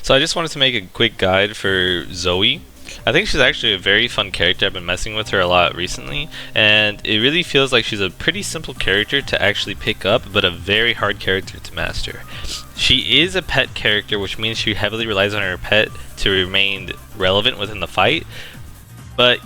So I just wanted to make a quick guide for Zoe. I think she's actually a very fun character. I've been messing with her a lot recently, and it really feels like she's a pretty simple character to actually pick up, but a very hard character to master. She is a pet character, which means she heavily relies on her pet to remain relevant within the fight, but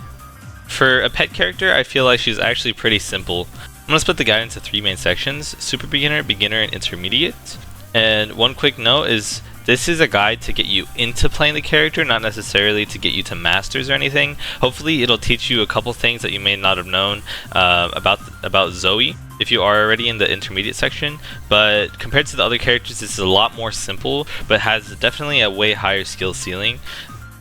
for a pet character, I feel like she's actually pretty simple. I'm going to split the guide into 3 main sections: Super Beginner, Beginner, and Intermediate. And one quick note is, this is a guide to get you into playing the character, not necessarily to get you to masters or anything. Hopefully it'll teach you a couple things that you may not have known about Zoe if you are already in the intermediate section, but compared to the other characters, this is a lot more simple, but has definitely a way higher skill ceiling.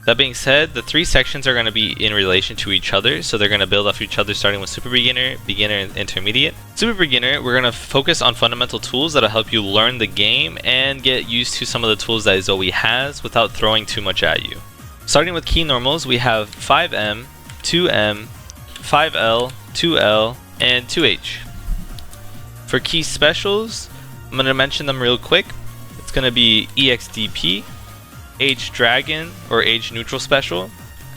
That being said, the 3 sections are going to be in relation to each other, so they're going to build off each other, starting with Super Beginner, Beginner, and Intermediate. Super Beginner, we're going to focus on fundamental tools that'll help you learn the game and get used to some of the tools that Zoe has without throwing too much at you. Starting with key normals, we have 5M, 2M, 5L, 2L, and 2H. For key specials, I'm going to mention them real quick. It's going to be EXDP, H Dragon or H Neutral special,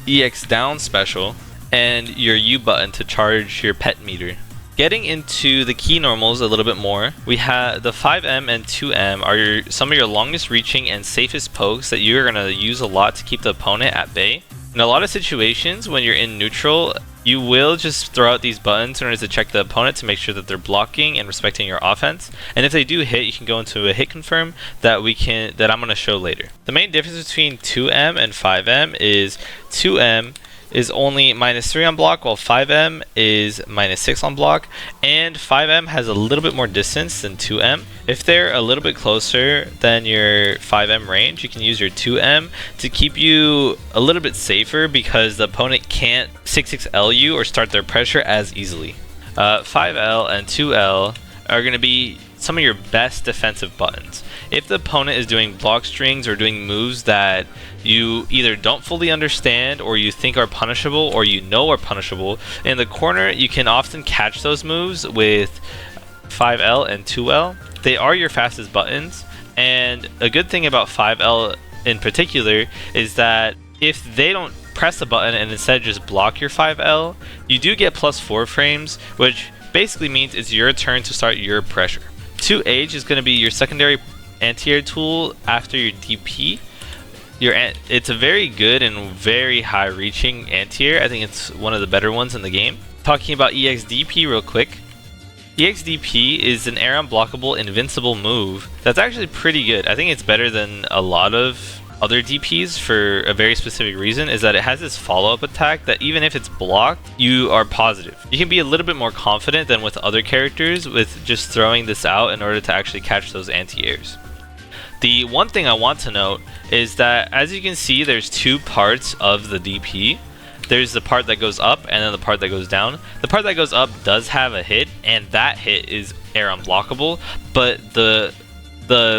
EX Down special, and your U button to charge your pet meter. Getting into the key normals a little bit more, we have the 5M and 2M are some of your longest reaching and safest pokes that you're going to use a lot to keep the opponent at bay. In a lot of situations when you're in neutral, you will just throw out these buttons in order to check the opponent to make sure that they're blocking and respecting your offense. And if they do hit, you can go into a hit confirm that I'm going to show later. The main difference between 2M and 5M is 2M is only -3 on block, while 5M is -6 on block, and 5M has a little bit more distance than 2M. If they're a little bit closer than your 5M range, you can use your 2M to keep you a little bit safer because the opponent can't 6-6L you or start their pressure as easily. 5L and 2L are going to be some of your best defensive buttons. If the opponent is doing block strings or doing moves that you either don't fully understand or you think are punishable or you know are punishable, in the corner you can often catch those moves with 5L and 2L. They are your fastest buttons, and a good thing about 5L in particular is that if they don't press the button and instead just block your 5L, you do get +4 frames, which basically means it's your turn to start your pressure. 2H is going to be your secondary anti-air tool after your DP. It's a very good and very high reaching anti-air. I think it's one of the better ones in the game. Talking about EXDP real quick. EXDP is an air unblockable invincible move that's actually pretty good. I think it's better than a lot of other DPs for a very specific reason, is that it has this follow-up attack that even if it's blocked, you are positive. You can be a little bit more confident than with other characters with just throwing this out in order to actually catch those anti-airs. The one thing I want to note is that, as you can see, there's 2 parts of the DP. There's the part that goes up and then the part that goes down. The part that goes up does have a hit, and that hit is air unblockable, but the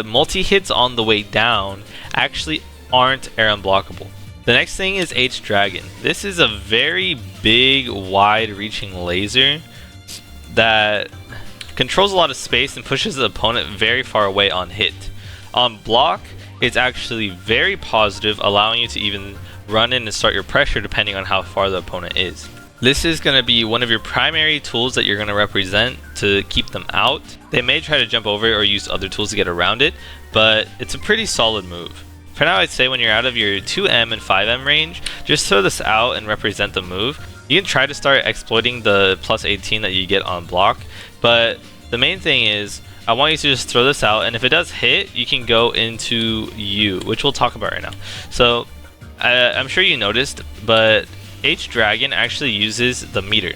multi-hits on the way down actually aren't air unblockable. The next thing is H Dragon. This is a very big, wide-reaching laser that controls a lot of space and pushes the opponent very far away on hit. On block, it's actually very positive, allowing you to even run in and start your pressure depending on how far the opponent is. This is going to be one of your primary tools that you're going to represent to keep them out. They may try to jump over it or use other tools to get around it, but it's a pretty solid move. For now, I'd say when you're out of your 2M and 5M range, just throw this out and represent the move. You can try to start exploiting the +18 that you get on block, but the main thing is I want you to just throw this out, and if it does hit, you can go into U, which we'll talk about right now. So I'm sure you noticed, but H Dragon actually uses the meter.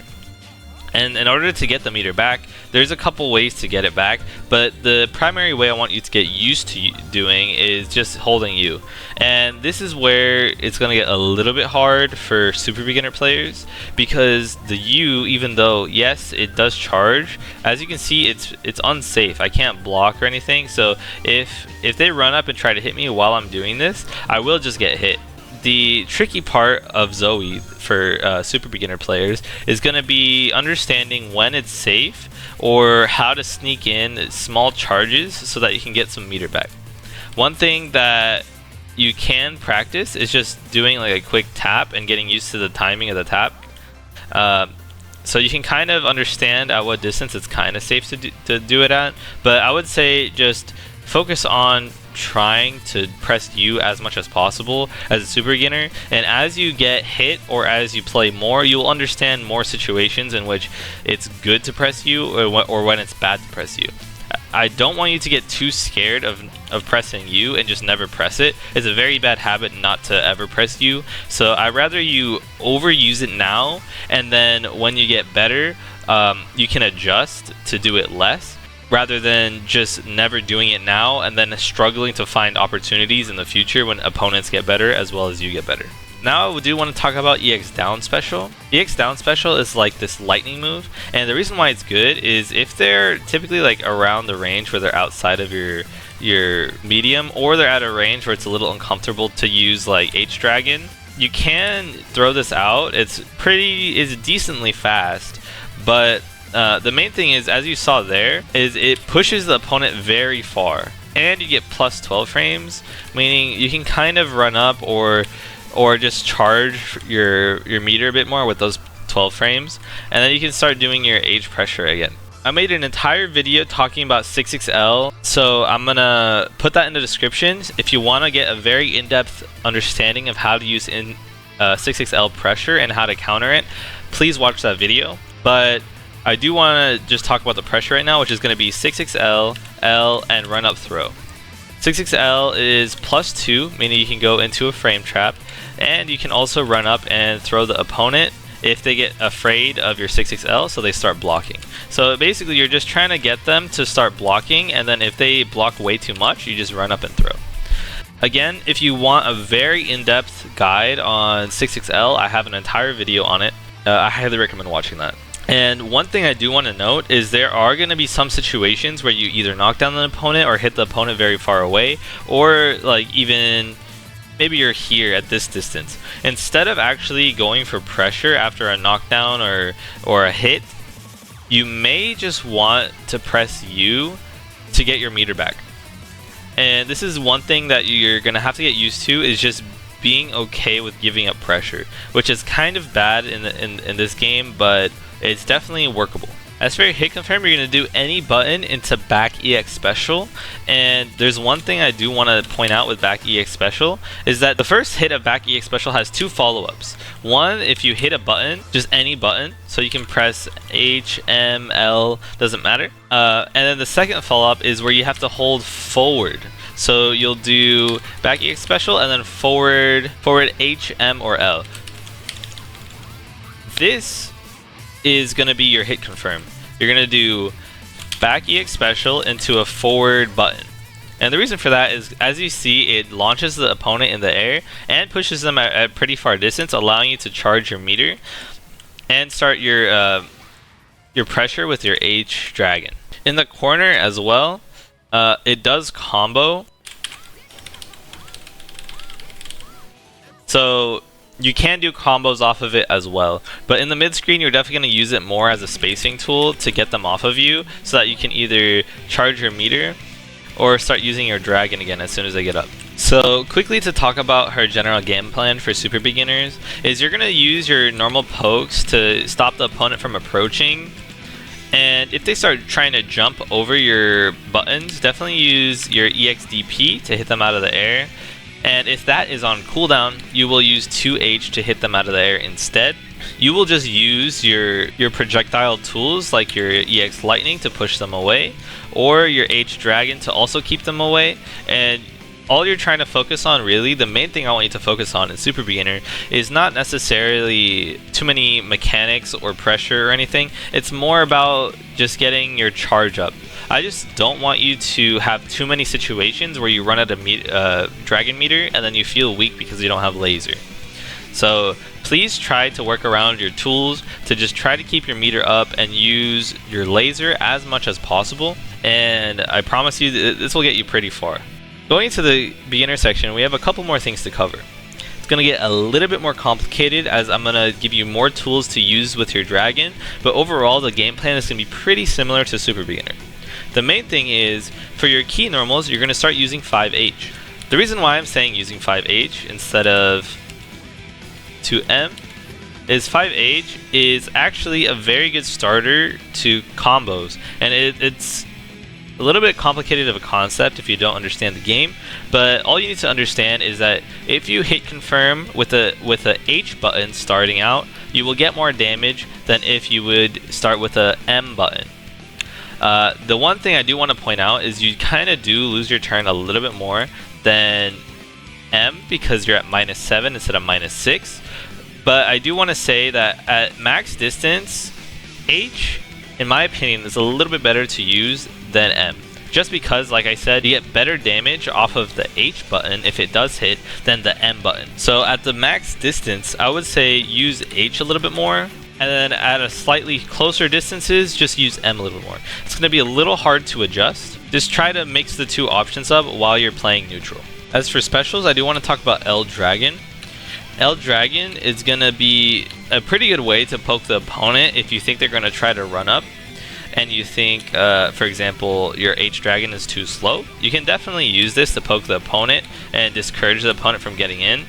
And in order to get the meter back, there's a couple ways to get it back, but the primary way I want you to get used to doing is just holding U. And this is where it's going to get a little bit hard for super beginner players, because the U, even though yes it does charge, as you can see it's unsafe. I can't block or anything, so if they run up and try to hit me while I'm doing this, I will just get hit. The tricky part of Zoe for super beginner players is going to be understanding when it's safe or how to sneak in small charges so that you can get some meter back. One thing that you can practice. It's just doing like a quick tap and getting used to the timing of the tap. So you can kind of understand at what distance it's kind of safe to do it at. But I would say just focus on trying to press U as much as possible as a super beginner, and as you get hit or as you play more, you'll understand more situations in which it's good to press U or when it's bad to press U. I don't want you to get too scared of pressing U and just never press it. It's a very bad habit not to ever press U. So I'd rather you overuse it now, and then when you get better, you can adjust to do it less, rather than just never doing it now and then struggling to find opportunities in the future when opponents get better as well as you get better. Now I do want to talk about EX down special. EX down special is like this lightning move, and the reason why it's good is if they're typically like around the range where they're outside of your medium, or they're at a range where it's a little uncomfortable to use like H Dragon, you can throw this out. It's decently fast, but the main thing is, as you saw there, is it pushes the opponent very far, and you get plus 12 frames, meaning you can kind of run up or just charge your meter a bit more with those 12 frames, and then you can start doing your H pressure again. I made an entire video talking about 6XL, so I'm gonna put that in the description. If you want to get a very in-depth understanding of how to use 6XL pressure and how to counter it, please watch that video. But I do want to just talk about the pressure right now, which is going to be 6XL, L, and run up throw. 6XL is plus 2, meaning you can go into a frame trap, and you can also run up and throw the opponent if they get afraid of your 6XL, so they start blocking. So basically you're just trying to get them to start blocking, and then if they block way too much, you just run up and throw. Again, if you want a very in-depth guide on 6XL, I have an entire video on it. I highly recommend watching that. And one thing I do want to note is there are going to be some situations where you either knock down an opponent or hit the opponent very far away, or like even maybe you're here at this distance. Instead of actually going for pressure after a knockdown or a hit, you may just want to press U to get your meter back. And this is one thing that you're going to have to get used to, is just being okay with giving up pressure, which is kind of bad in this game, but it's definitely workable. As for your hit confirm, you're going to do any button into back EX special, and there's one thing I do want to point out with back EX special is that the first hit of back EX special has two follow-ups. One, if you hit a button, just any button, so you can press H, M, L, doesn't matter. And then the second follow-up is where you have to hold forward. So you'll do back EX special and then forward H, M, or L. This is going to be your hit confirm. You're going to do back EX special into a forward button. And the reason for that is, as you see, it launches the opponent in the air and pushes them at pretty far distance, allowing you to charge your meter and start your pressure with your H Dragon. In the corner as well, it does combo. So you can do combos off of it as well, but in the mid screen you're definitely going to use it more as a spacing tool to get them off of you, so that you can either charge your meter or start using your dragon again as soon as they get up. So quickly to talk about her general game plan for super beginners is you're going to use your normal pokes to stop the opponent from approaching, and if they start trying to jump over your buttons, definitely use your EXDP to hit them out of the air. And if that is on cooldown, you will use 2H to hit them out of the air instead. You will just use your projectile tools like your EX Lightning to push them away, or your H Dragon to also keep them away. And all you're trying to focus on, really, the main thing I want you to focus on in Super Beginner is not necessarily too many mechanics or pressure or anything. It's more about just getting your charge up. I just don't want you to have too many situations where you run out of dragon meter and then you feel weak because you don't have laser. So please try to work around your tools to just try to keep your meter up and use your laser as much as possible, and I promise you this will get you pretty far. Going to the beginner section, we have a couple more things to cover. It's going to get a little bit more complicated as I'm going to give you more tools to use with your dragon, but overall the game plan is going to be pretty similar to Super Beginner. The main thing is, for your key normals, you're going to start using 5H. The reason why I'm saying using 5H instead of 2M is 5H is actually a very good starter to combos, and it's a little bit complicated of a concept if you don't understand the game, but all you need to understand is that if you hit confirm with a H button starting out, you will get more damage than if you would start with a M button. The one thing I do want to point out is you kind of do lose your turn a little bit more than M because you're at -7 instead of -6. But I do want to say that at max distance, H, in my opinion, is a little bit better to use than M. Just because, like I said, you get better damage off of the H button if it does hit than the M button. So at the max distance, I would say use H a little bit more. And then at a slightly closer distances, just use M a little more. It's going to be a little hard to adjust. Just try to mix the two options up while you're playing neutral. As for specials, I do want to talk about L Dragon. L Dragon is going to be a pretty good way to poke the opponent if you think they're going to try to run up and you think, for example, your H Dragon is too slow. You can definitely use this to poke the opponent and discourage the opponent from getting in.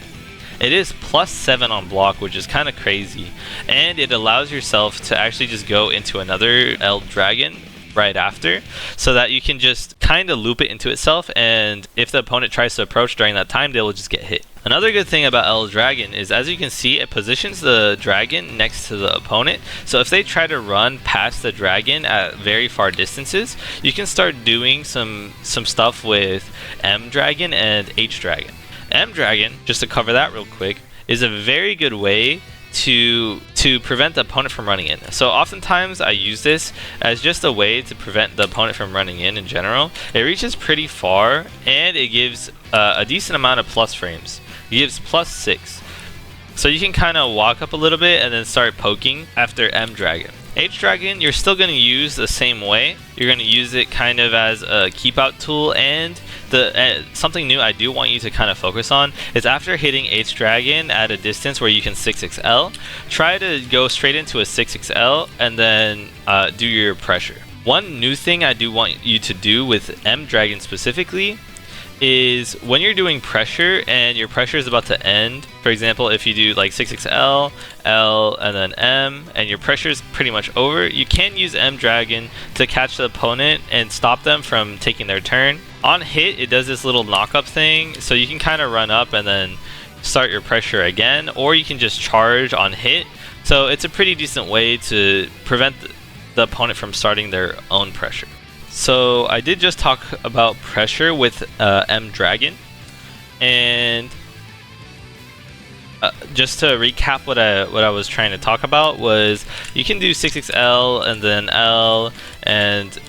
It is +7 on block, which is kind of crazy, and it allows yourself to actually just go into another L Dragon right after, so that you can just kind of loop it into itself, and if the opponent tries to approach during that time, they will just get hit. Another good thing about L Dragon is, as you can see, it positions the dragon next to the opponent, so if they try to run past the dragon at very far distances, you can start doing some stuff with M Dragon and H Dragon. M Dragon, just to cover that real quick, is a very good way to prevent the opponent from running in. So oftentimes I use this as just a way to prevent the opponent from running in general. It reaches pretty far and it gives a decent amount of plus frames. It gives +6. So you can kind of walk up a little bit and then start poking after M Dragon. H Dragon, you're still going to use the same way. You're going to use it kind of as a keep out tool, and something new I do want you to kind of focus on is after hitting H Dragon at a distance where you can 6XL, try to go straight into a 6XL and then do your pressure. One new thing I do want you to do with M Dragon specifically is when you're doing pressure and your pressure is about to end, for example, if you do like 6XL, L, and then M, and your pressure is pretty much over, you can use M Dragon to catch the opponent and stop them from taking their turn. On hit, it does this little knock-up thing, so you can kind of run up and then start your pressure again, or you can just charge on hit. So it's a pretty decent way to prevent the opponent from starting their own pressure. So I did just talk about pressure with M Dragon, and just to recap what I was trying to talk about was you can do 6XL and then L, and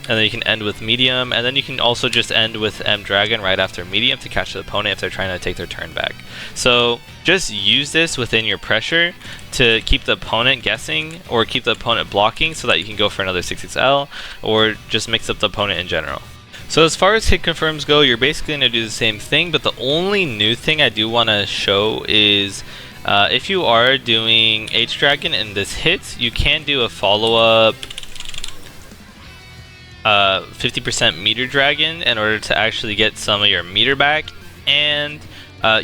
then you can end with medium, and then you can also just end with M Dragon right after medium to catch the opponent if they're trying to take their turn back. So just use this within your pressure to keep the opponent guessing or keep the opponent blocking so that you can go for another 6XL or just mix up the opponent in general. So as far as hit confirms go, you're basically going to do the same thing, but the only new thing I do want to show is if you are doing H Dragon and this hits, you can do a follow-up 50% meter dragon in order to actually get some of your meter back and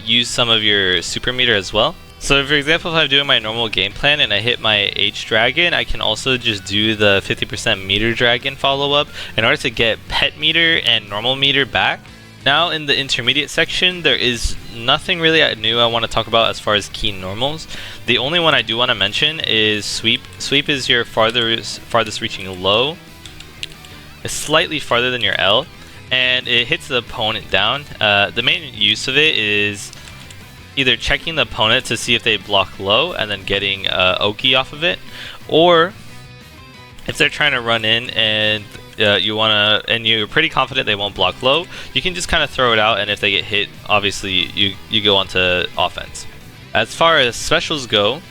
use some of your super meter as well. So for example, if I'm doing my normal game plan and I hit my H Dragon, I can also just do the 50% meter dragon follow up in order to get pet meter and normal meter back. Now in the intermediate section, there is nothing really new I want to talk about as far as key normals. The only one I do want to mention is sweep. Sweep is your farthest reaching low. It's slightly farther than your L, and it hits the opponent down. The main use of it is either checking the opponent to see if they block low and then getting Oki off of it, or if they're trying to run in and you're pretty confident they won't block low, you can just kind of throw it out, and if they get hit, obviously you go onto offense. As far as specials go,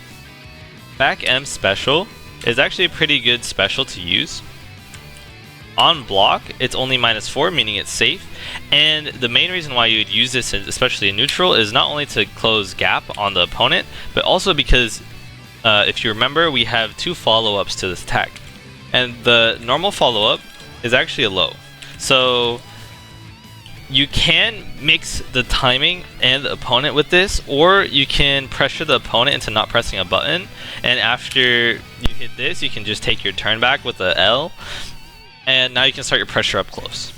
back M special is actually a pretty good special to use. On block, it's only -4, meaning it's safe, and the main reason why you would use this, especially in neutral, is not only to close gap on the opponent, but also because if you remember, we have 2 follow-ups to this attack, and the normal follow-up is actually a low. So You can mix the timing and the opponent with this, or you can pressure the opponent into not pressing a button, and after you hit this, you can just take your turn back with the L, and now you can start your pressure up close.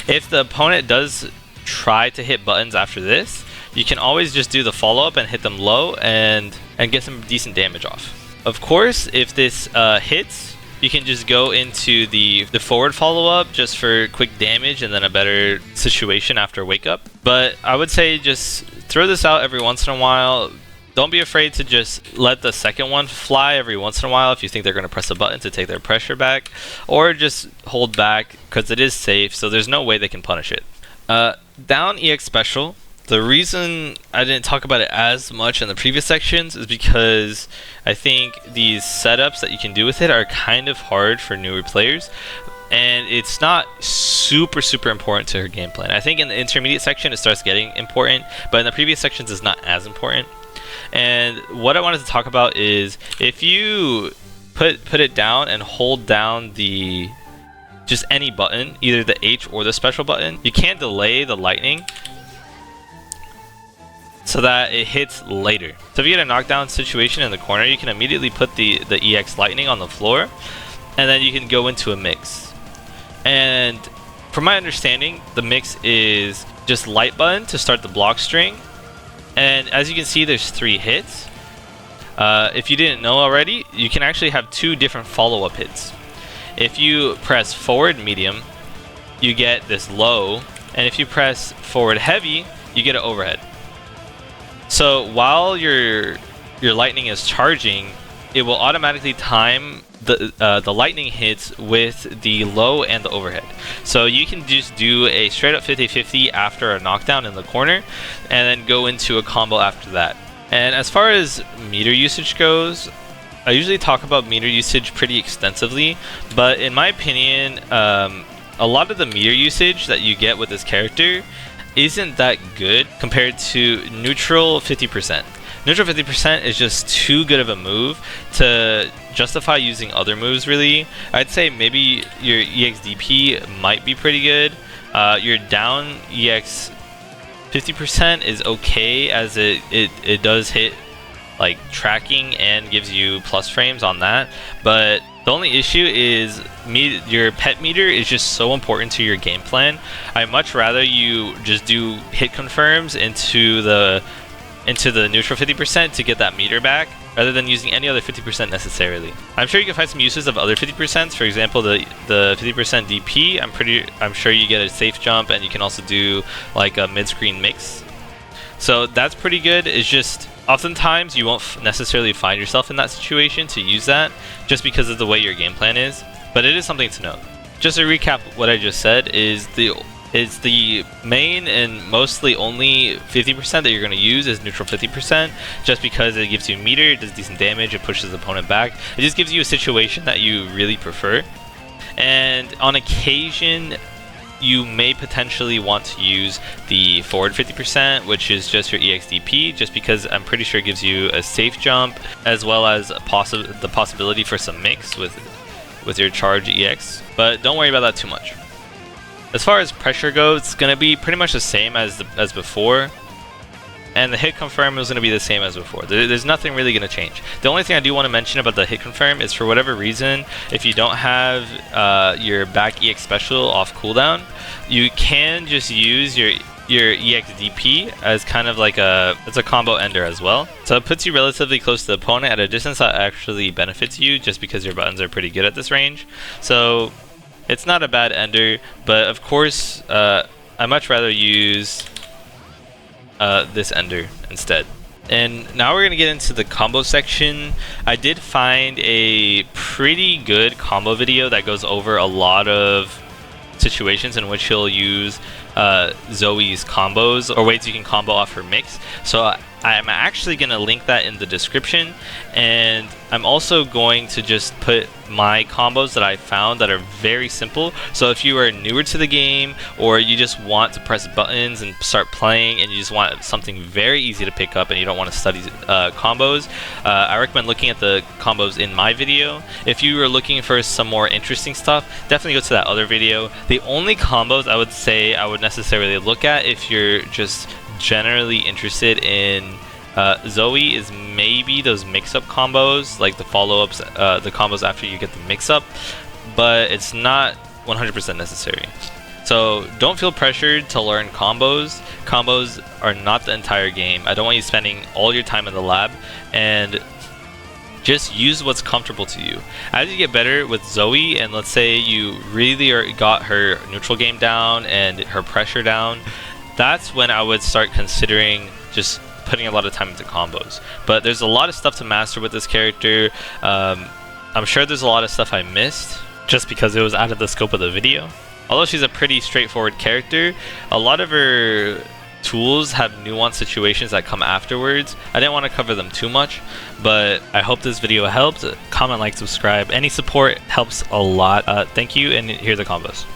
If the opponent does try to hit buttons after this, you can always just do the follow-up and hit them low and get some decent damage off. Of course, if this hits, you can just go into the forward follow-up just for quick damage and then a better situation after wake up. But I would say just throw this out every once in a while. Don't be afraid to just let the second one fly every once in a while if you think they're going to press a button to take their pressure back, or just hold back because it is safe, so there's no way they can punish it. Down EX special. The reason I didn't talk about it as much in the previous sections is because I think these setups that you can do with it are kind of hard for newer players, and it's not super important to her game plan. I think in the intermediate section it starts getting important, but in the previous sections it's not as important. And what I wanted to talk about is if you put it down and hold down the just any button, either the H or the special button, you can't delay the lightning so that it hits later. So if you get a knockdown situation in the corner, you can immediately put the EX lightning on the floor, and then you can go into a mix. And from my understanding, the mix is just light button to start the block string, and as you can see, there's 3 hits. If you didn't know already, you can actually have 2 different follow-up hits. If you press forward medium, you get this low, and if you press forward heavy, you get an overhead. So while your lightning is charging, it will automatically time the lightning hits with the low and the overhead. So you can just do a straight up 50-50 after a knockdown in the corner, and then go into a combo after that. And as far as meter usage goes, I usually talk about meter usage pretty extensively, but in my opinion, a lot of the meter usage that you get with this character isn't that good compared to neutral 50%. Neutral 50% is just too good of a move to justify using other moves, really. I'd say maybe your EXDP might be pretty good. Your down EX 50% is okay, as it does hit like tracking and gives you plus frames on that, but the only issue is your pet meter is just so important to your game plan. I'd much rather you just do hit confirms into the neutral 50% to get that meter back, rather than using any other 50% necessarily. I'm sure you can find some uses of other 50%. For example, the 50% DP, I'm sure you get a safe jump, and you can also do like a mid-screen mix. So that's pretty good. It's just oftentimes you won't necessarily find yourself in that situation to use that just because of the way your game plan is, but it is something to note. Just to recap what I just said, is the main and mostly only 50% that you're going to use is neutral 50%, just because it gives you meter, it does decent damage, it pushes the opponent back. It just gives you a situation that you really prefer. And on occasion, you may potentially want to use the forward 50%, which is just your EXDP, just because I'm pretty sure it gives you a safe jump, as well as the possibility for some mix with your charge EX. But don't worry about that too much. As far as pressure goes, it's going to be pretty much the same as before, and the hit confirm is going to be the same as before. There's nothing really going to change. The only thing I do want to mention about the hit confirm is, for whatever reason, if you don't have your back EX special off cooldown, you can just use your EXDP as kind of like it's a combo ender as well. So it puts you relatively close to the opponent at a distance that actually benefits you, just because your buttons are pretty good at this range. So it's not a bad ender, but of course I much rather use this ender instead. And now we're going to get into the combo section. I did find a pretty good combo video that goes over a lot of situations in which he'll use Zoe's combos, or ways you can combo off her mix. So I'm actually going to link that in the description, and I'm also going to just put my combos that I found that are very simple. So if you are newer to the game, or you just want to press buttons and start playing, and you just want something very easy to pick up and you don't want to study combos, I recommend looking at the combos in my video. If you are looking for some more interesting stuff, definitely go to that other video. The only combos I would say I would necessarily look at if you're just generally interested in Zoe is maybe those mix-up combos, like the follow-ups, the combos after you get the mix-up, but it's not 100% necessary. So don't feel pressured to learn combos. Combos are not the entire game. I don't want you spending all your time in the lab, and just use what's comfortable to you. As you get better with Zoe, and let's say you really got her neutral game down and her pressure down, that's when I would start considering just putting a lot of time into combos. But there's a lot of stuff to master with this character. I'm sure there's a lot of stuff I missed just because it was out of the scope of the video. Although she's a pretty straightforward character, a lot of her tools have nuanced situations that come afterwards. I didn't want to cover them too much, but I hope this video helped. Comment, like, subscribe. Any support helps a lot. Thank you, and here are the combos.